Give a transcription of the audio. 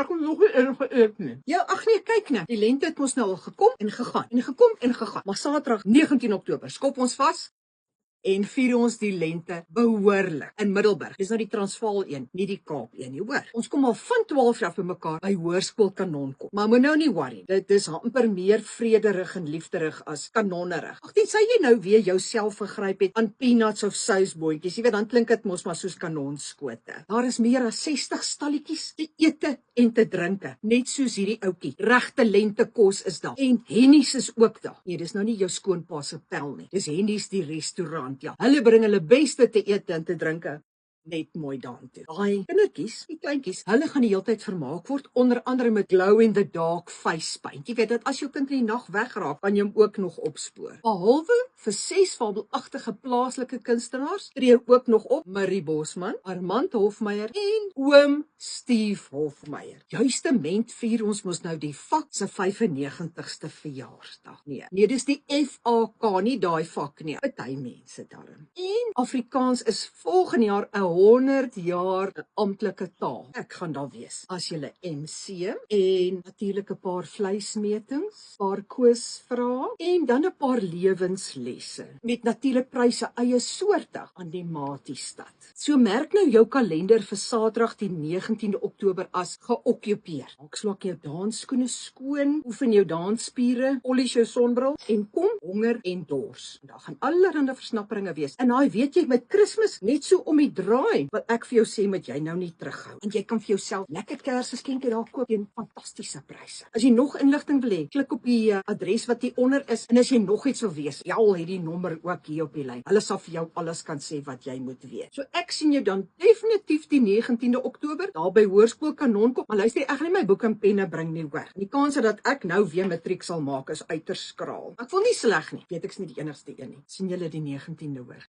ek het nog nie geëet nie. Ja, ag nee, kyk nou. Die lente het mos nou al gekom en gegaan. En gekom en gegaan. Maar Saterdag 19 Oktober skop ons vas en vier ons die lente behoorlik in Middelburg. Dis nou die Transvaal een, nie die Kaap een nie, hoor. Ons kom al van 12 af bymekaar by Hoërskool Kanonkom. Maar moet nou nie worry. Dit is amper meer vrederig en liefderig as kanonnerig. Ag, dit sê jy nou weer jouself vergryp het aan peanuts of sousboontjies. Jy weet, dan klink dit mos maar soos kanonskote. Daar is meer as 60 stalletjies te ete en te drinke. Net soos hierdie ouetjie. Regte lentekos is daar. En Hennies is ook daar. Nee, dis nou nie jou skoonpa se pel nie. Dis Hennies die restaurant. Ja, hulle bring hulle beste te eet en te drinke net mooi daartoe. Daai kindertjies, die kleintjies, hulle gaan die hele tyd vermaak word, onder andere met glow in the dark face paint. Jy weet dat as jou kind in die nag wegraak, kan jy hom ook nog opspoor. Behalwe vir 6 fabelagtige plaaslike kunstenaars, tree ook nog op Marie Bosman, Armand Hofmeyer en oom Steve Hofmeyer. Juistement vier ons mos nou die vak se 95ste verjaarsdag. Nee, dis die FAK, nie daai vak nie. Party mense daarin. En Afrikaans is volgende jaar 100 jaar 'n amptelike taal. Ek gaan daar wees as julle MC en natuurlik 'n paar vleismetings, paar quizvrae en dan 'n paar lewenslesse met natuurlik pryse eie soortig aan die Matiestad. So merk nou jou kalender vir Saterdag die 19de Oktober as geokkupeer. Maak slak jou dansskoene skoon, oefen jou dansspiere, polish jou sonbril en kom honger en dors. Daar gaan allerlei versnapperinge wees. En daai weet jy met Kersfees net so om die draai, wat ek vir jou sê moet jy nou nie terughou. En jy kan vir jouself lekker Kersgeskenke daar koop teen fantastiese pryse. As jy nog inligting wil hê, klik op die adres wat hier onder is en as jy nog iets wil weet, al het die nommer ook hier op die lyn. Hulle sal vir jou alles kan sê wat jy moet weet. So ek sien jou dan definitief die 19de Oktober daar by Hoërskool Kanonkom. Maar luister, ek gaan nie my boek en penne bring nie, hoor. Die kans dat ek nou weer matriek sal maak is uiters skraal. Ek voel nie sleg nie. Weet ek's nie die enigste een nie. Sien julle die 19de, hoor.